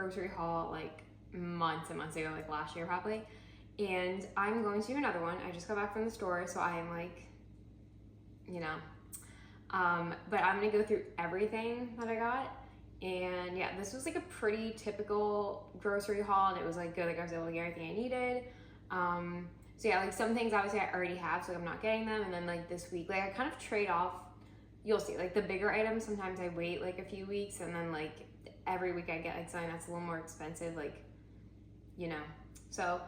grocery haul like months and months ago, like last year probably. And I'm going to do another one. I just got back from the store, so I am like, you know, but I'm gonna go through everything that I got. And yeah, this was like a pretty typical grocery haul, and it was like good, like I was able to get everything I needed. So yeah, like some things obviously I already have, so like I'm not getting them. And then like this week, like I kind of trade off. You'll see, like the bigger items, sometimes I wait like a few weeks, and then like every week I get like something that's a little more expensive, like, you know. So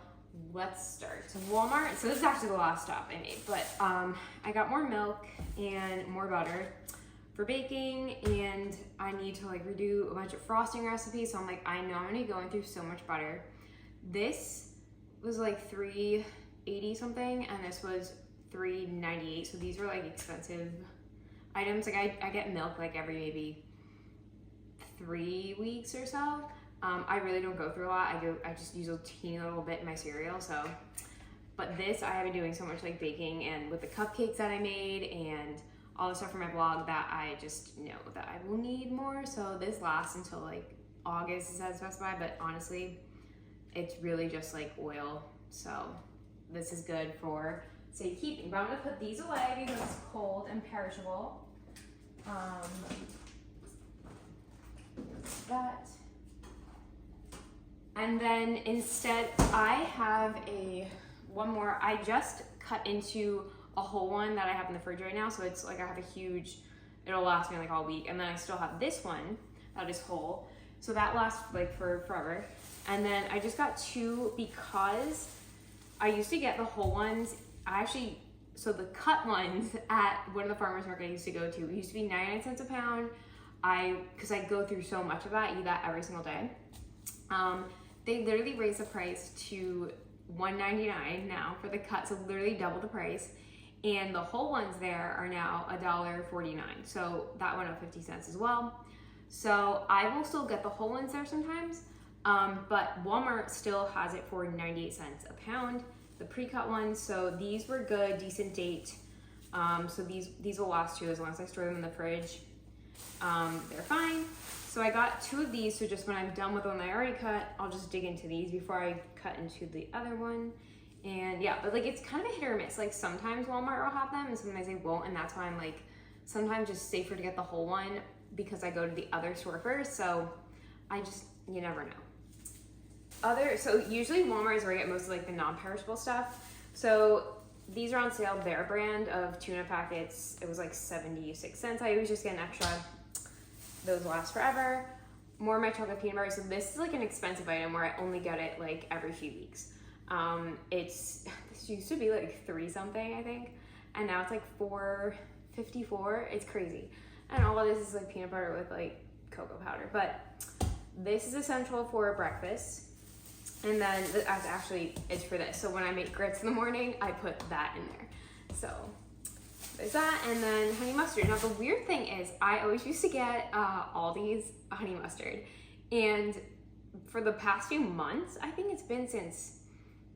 let's start. So Walmart, so this is actually the last stop I made, but I got more milk and more butter for baking, and I need to like redo a bunch of frosting recipes. So I'm like, I know I'm gonna be going through so much butter. This was like $3.80 something, and this was $3.98. So these were like expensive items. Like I get milk like every maybe 3 weeks or so. I really don't go through a lot. I just use a teeny little bit in my cereal. So, but this I have been doing so much like baking, and with the cupcakes that I made and all the stuff from my blog, that I just know that I will need more. So this lasts until like August, it says specified, but honestly, it's really just like oil. So this is good for safekeeping. But I'm gonna put these away because it's cold and perishable. That. And then instead, I have one more. I just cut into a whole one that I have in the fridge right now. So it's like I have a huge, it'll last me like all week. And then I still have this one that is whole. So that lasts like for forever. And then I just got two because I used to get the whole ones. So the cut ones at one of the farmers market I used to go to, it used to be 99 cents a pound. Because I go through so much of that, I eat that every single day. They literally raised the price to $1.99 now for the cut, so literally double the price. And the whole ones there are now $1.49. So that went up 50 cents as well. So I will still get the whole ones there sometimes, but Walmart still has it for 98 cents a pound, the pre-cut ones. So these were good, decent date. So these will last too, as long as I store them in the fridge. They're fine. So I got two of these, so just when I'm done with the one I already cut, I'll just dig into these before I cut into the other one. And yeah, but like it's kind of a hit or miss. Like sometimes Walmart will have them and sometimes they won't, and that's why I'm like, sometimes just safer to get the whole one because I go to the other store first. So you never know. So usually Walmart is where I get most of like the non-perishable stuff. So these are on sale, their brand of tuna packets. It was like 76 cents. I always just get an extra. Those last forever. More of my chocolate peanut butter. So this is like an expensive item where I only get it like every few weeks. This used to be like $3 something, I think, and now it's like $4.54. It's crazy. And all of this is like peanut butter with like cocoa powder. But this is essential for breakfast. And then it's for this. So when I make grits in the morning, I put that in there. So there's that, and then honey mustard. Now the weird thing is, I always used to get ALDI's honey mustard, and for the past few months, I think it's been since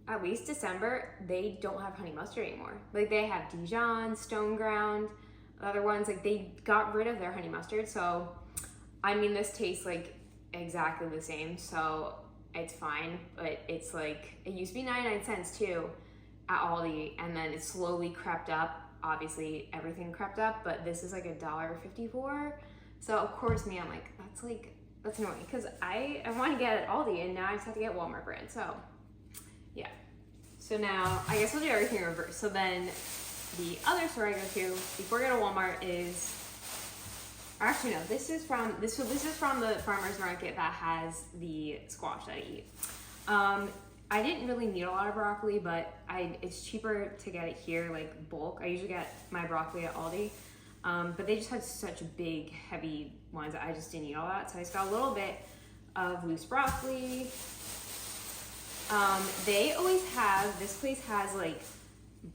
at least December, they don't have honey mustard anymore. Like they have Dijon, Stone Ground, other ones, like they got rid of their honey mustard. So I mean, this tastes like exactly the same, so it's fine, but it's like, it used to be 99 cents too at Aldi, and then it slowly crept up. Obviously everything crept up, but this is like $1.54. So of course me, I'm like, that's annoying because I want to get it at Aldi, and now I just have to get Walmart brand. So yeah. So now I guess we'll do everything in reverse. So then the other store I go to before I go to Walmart is, actually no, this is from the farmer's market that has the squash that I eat. I didn't really need a lot of broccoli, but it's cheaper to get it here, like bulk. I usually get my broccoli at Aldi, but they just had such big, heavy ones that I just didn't eat all that. So I just got a little bit of loose broccoli. They always have, this place has like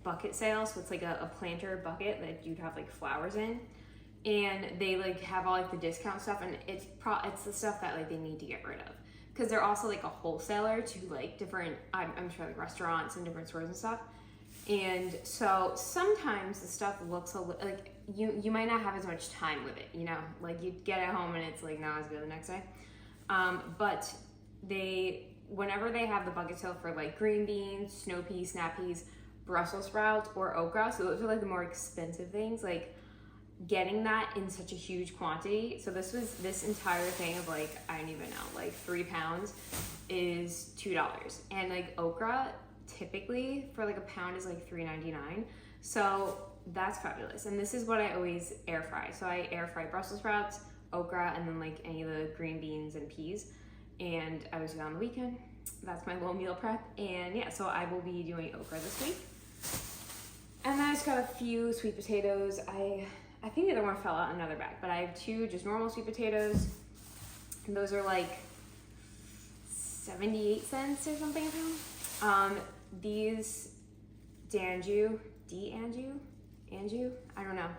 bucket sales, so it's like a planter bucket that you'd have like flowers in, and they like have all like the discount stuff, and it's the stuff that like they need to get rid of. Because they're also like a wholesaler to like different, I'm sure like restaurants and different stores and stuff. And so sometimes the stuff looks a little, like you might not have as much time with it, you know? Like you get it home and it's like not as good the next day. But whenever they have the bucket sale for like green beans, snow peas, snap peas, Brussels sprouts, or okra, so those are like the more expensive things, like getting that in such a huge quantity. So this entire thing of like, I don't even know, like 3 pounds is $2. And like okra typically for like a pound is like $3.99. So that's fabulous. And this is what I always air fry. So I air fry Brussels sprouts, okra, and then like any of the green beans and peas. And I was doing on the weekend. That's my little meal prep. And yeah, so I will be doing okra this week. And then I just got a few sweet potatoes. I think the other one fell out in another bag, but I have 2 just normal sweet potatoes. And those are like 78 cents or something a pound. These Anju, I don't know,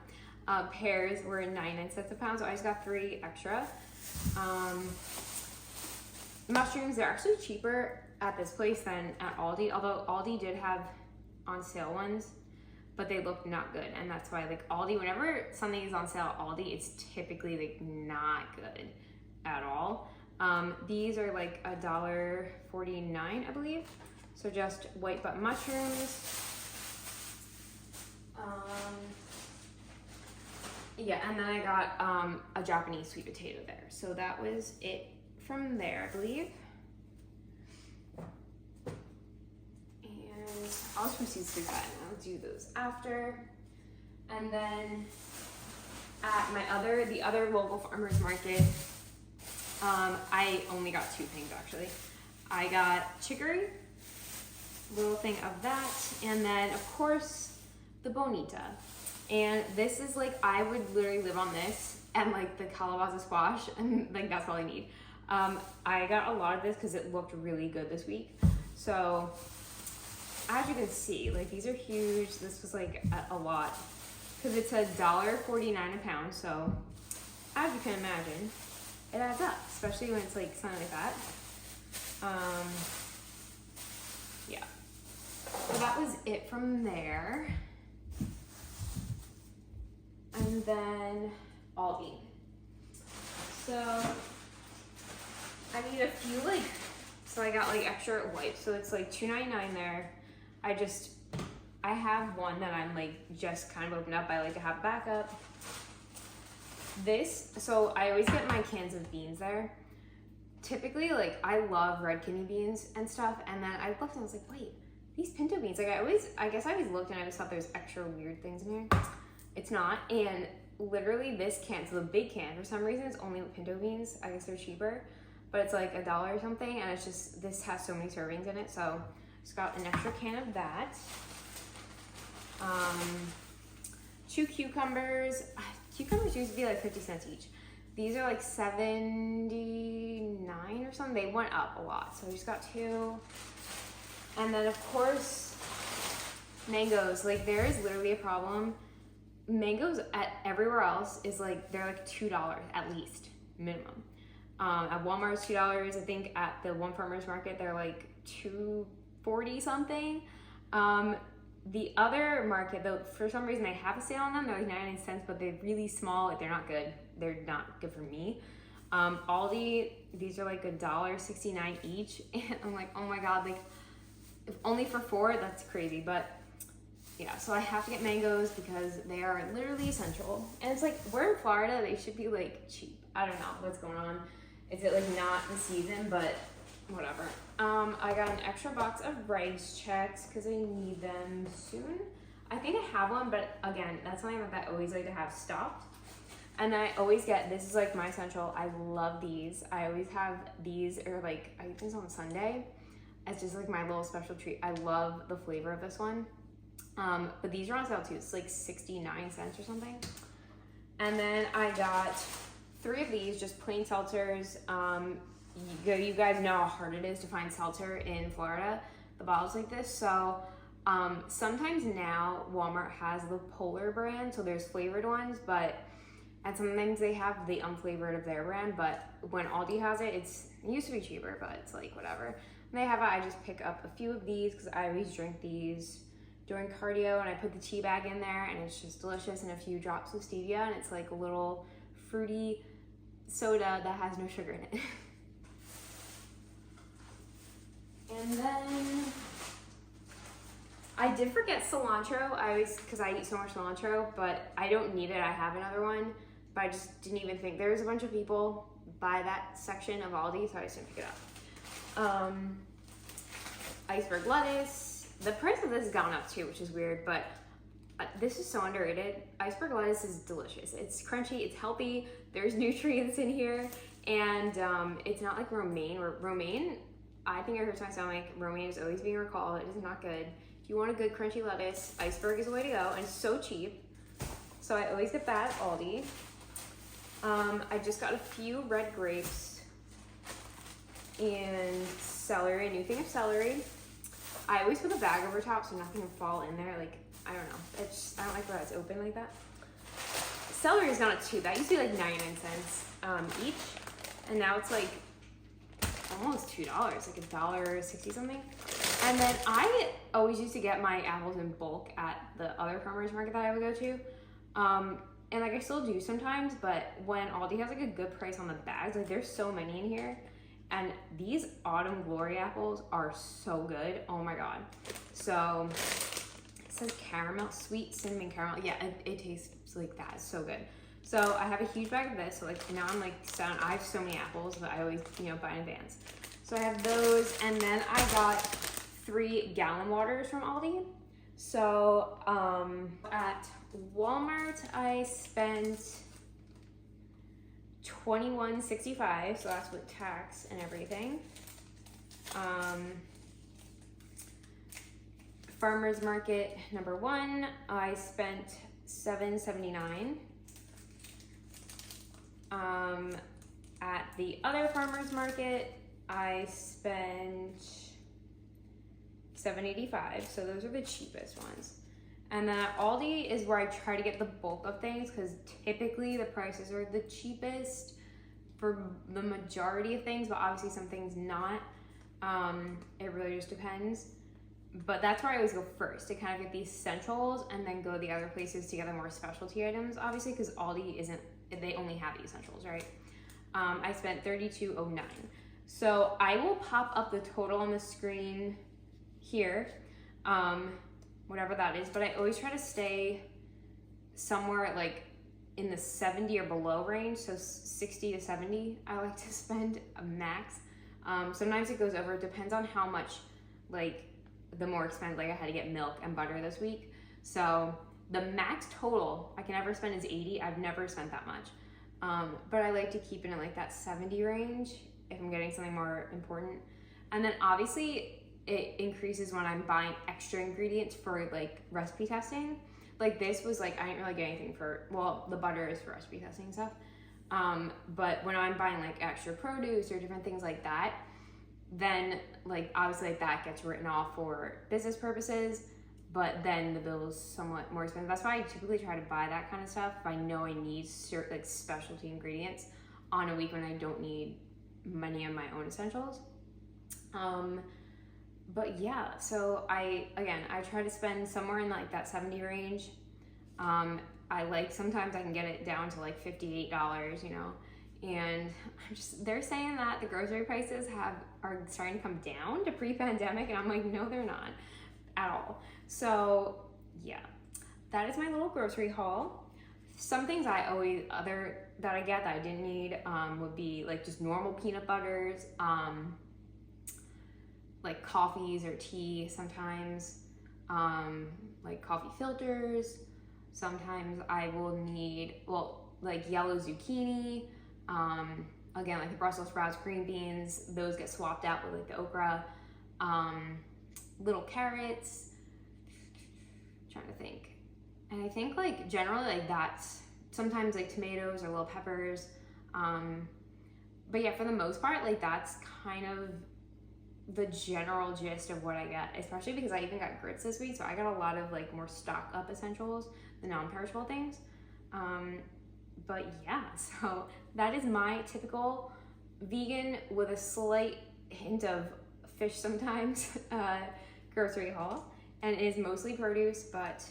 pears were 99 cents a pound, so I just got 3 extra. Mushrooms, they're actually cheaper at this place than at Aldi, although Aldi did have on sale ones, but they look not good. And that's why like Aldi, whenever something is on sale at Aldi, it's typically like not good at all. These are like $1.49, I believe. So just white button mushrooms. Yeah, and then I got a Japanese sweet potato there. So that was it from there, I believe. And I'll just proceed to that and I'll do those after. And then at the other local farmers market, I only got 2 things actually. I got chicory, little thing of that, and then of course the bonita. And this is like, I would literally live on this and like the calabaza squash, and like that's all I need. I got a lot of this because it looked really good this week. So as you can see, like these are huge. This was like a lot because it's $1.49 a pound. So as you can imagine, it adds up, especially when it's like something like that. Yeah. So that was it from there. And then Aldi. So I need a few so I got like extra wipes. So it's like $2.99 there. I have one that I'm like just kind of opened up. I like to have backup. So I always get my cans of beans there. Typically, like I love red kidney beans and stuff. And then I looked and I was like, wait, these pinto beans, like I guess I always looked and I just thought there was extra weird things in here. It's not. And literally this can, so the big can, for some reason it's only pinto beans. I guess they're cheaper, but it's like $1 or something. And it's just, this has so many servings in it. So just got an extra can of that. 2 cucumbers. Cucumbers used to be like 50 cents each. These are like 79 or something. They went up a lot. So I just got 2. And then of course, mangoes. Like there is literally a problem. Mangoes at everywhere else is like, they're like $2 at least, minimum. At Walmart it's $2. I think at the one farmer's market, they're like $2.40 something. The other market though, for some reason they have a sale on them. They're like 99 cents, but they're really small. Like they're not good. They're not good for me. Aldi, these are like $1.69 each. And I'm like, oh my God, like if only for 4, that's crazy. But yeah, so I have to get mangoes because they are literally essential. And it's like, we're in Florida, they should be like cheap. I don't know what's going on. Is it like not the season, but whatever. I got an extra box of rice checks because I need them soon. I think I have one, but again, that's something that I always like to have stocked. And I always get, this is like my essential. I love these. I always have these, or like I eat these on Sunday. It's just like my little special treat. I love the flavor of this one. But these are on sale too. It's like 69 cents or something. And then I got 3 of these, just plain seltzers. You guys know how hard it is to find seltzer in Florida, the bottles like this. So sometimes now Walmart has the Polar brand, so there's flavored ones, and sometimes they have the unflavored of their brand. But when Aldi has it, it used to be cheaper, but it's like whatever. When they have it, I just pick up a few of these because I always drink these during cardio, and I put the tea bag in there, and it's just delicious, and a few drops of stevia, and it's like a little fruity soda that has no sugar in it. And then I did forget cilantro. Because I eat so much cilantro, but I don't need it. I have another one, but I just didn't even think. There was a bunch of people by that section of Aldi, so I just didn't pick it up. Iceberg lettuce. The price of this has gone up too, which is weird, but this is so underrated. Iceberg lettuce is delicious. It's crunchy, it's healthy, there's nutrients in here, and it's not like romaine. Romaine, I think it hurts my stomach. Romaine is always being recalled. It is not good. If you want a good crunchy lettuce, iceberg is the way to go, and it's so cheap. So I always get that at Aldi. I just got a few red grapes and celery, a new thing of celery. I always put a bag over top so nothing can fall in there. Like, I don't know. I don't like where it's open like that. Celery is not cheap. That used to be like 99 cents each, and now it's like almost $2, like $1.60 something. And then I always used to get my apples in bulk at the other farmer's market that I would go to. And like I still do sometimes, but when Aldi has like a good price on the bags, like there's so many in here. And these Autumn Glory apples are so good. Oh my God. So it says caramel, sweet cinnamon caramel. Yeah, it tastes like that. It's so good. So I have a huge bag of this. So like now I'm like set. I have so many apples that I always, buy in advance. So I have those, and then I got 3 gallon waters from Aldi. So at Walmart I spent $21.65, so that's with tax and everything. Farmers Market number 1, I spent $7.79. At the other farmers market, I spent $7.85, so those are the cheapest ones. And then at Aldi is where I try to get the bulk of things, because typically the prices are the cheapest for the majority of things, but obviously some things not. It really just depends. But that's where I always go first, to kind of get the essentials and then go the other places to get the more specialty items, obviously, because Aldi they only have the essentials, right? I spent $32.09. So I will pop up the total on the screen here, whatever that is, but I always try to stay somewhere like in the 70 or below range, so 60 to 70 I like to spend a max. Sometimes it goes over. It depends on how much, like the more expensive, like I had to get milk and butter this week, so the max total I can ever spend is 80. I've never spent that much, but I like to keep it in like that 70 range if I'm getting something more important. And then obviously it increases when I'm buying extra ingredients for like recipe testing. Like this was like, I didn't really get anything for, well, the butter is for recipe testing and stuff. But when I'm buying like extra produce or different things like that, then like obviously like that gets written off for business purposes, but then the bill's somewhat more expensive. That's why I typically try to buy that kind of stuff if I know I need certain like specialty ingredients on a week when I don't need many of my own essentials. But yeah, so I try to spend somewhere in like that 70 range. I like, sometimes I can get it down to like $58, and they're saying that the grocery prices are starting to come down to pre-pandemic, and I'm like, no, they're not at all. So yeah, that is my little grocery haul. Some things that I get that I didn't need would be like just normal peanut butters, like coffees or tea sometimes, like coffee filters. Sometimes I will need, like yellow zucchini, again, like the Brussels sprouts, green beans, those get swapped out with like the okra, little carrots, I'm trying to think. And I think like generally like that's, sometimes like tomatoes or little peppers. But yeah, for the most part, like that's kind of the general gist of what I get, especially because I even got grits this week, so I got a lot of like more stock up essentials, the non-perishable things. But yeah, so that is my typical vegan with a slight hint of fish sometimes grocery haul, and it is mostly produce, but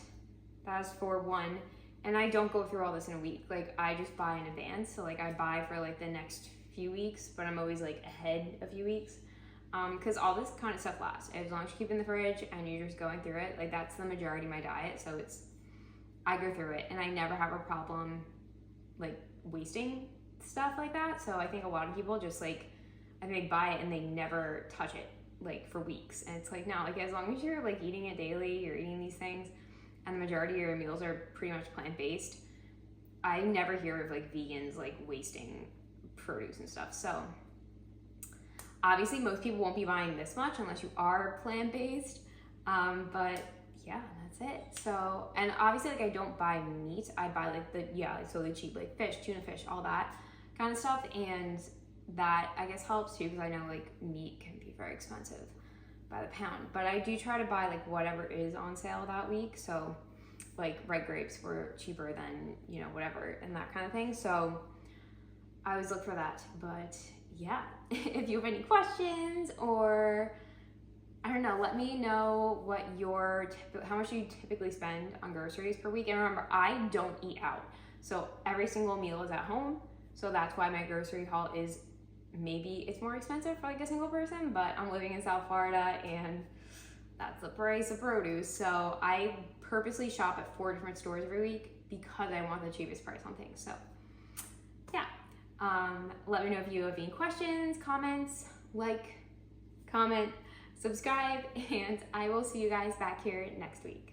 that's for one. And I don't go through all this in a week. Like I just buy in advance, so like I buy for like the next few weeks, but I'm always like ahead a few weeks. because all this kind of stuff lasts. As long as you keep it in the fridge and you're just going through it, like that's the majority of my diet. So I go through it and I never have a problem like wasting stuff like that. So I think a lot of people just like, I think they buy it and they never touch it like for weeks. And it's like, no, like as long as you're like eating it daily, you're eating these things and the majority of your meals are pretty much plant-based, I never hear of like vegans like wasting produce and stuff. So obviously most people won't be buying this much unless you are plant-based. But yeah, that's it. So, and obviously like I don't buy meat. I buy like like totally cheap, like fish, tuna fish, all that kind of stuff. And that I guess helps too, because I know like meat can be very expensive by the pound. But I do try to buy like whatever is on sale that week. So like red grapes were cheaper than, you know, whatever and that kind of thing. So I always look for that. But yeah, if you have any questions or I don't know, let me know what how much you typically spend on groceries per week. And remember, I don't eat out. So every single meal is at home. So that's why my grocery haul is, maybe it's more expensive for like a single person, but I'm living in South Florida and that's the price of produce. So I purposely shop at 4 different stores every week because I want the cheapest price on things. So yeah, let me know if you have any questions, comments, comment, subscribe, and I will see you guys back here next week.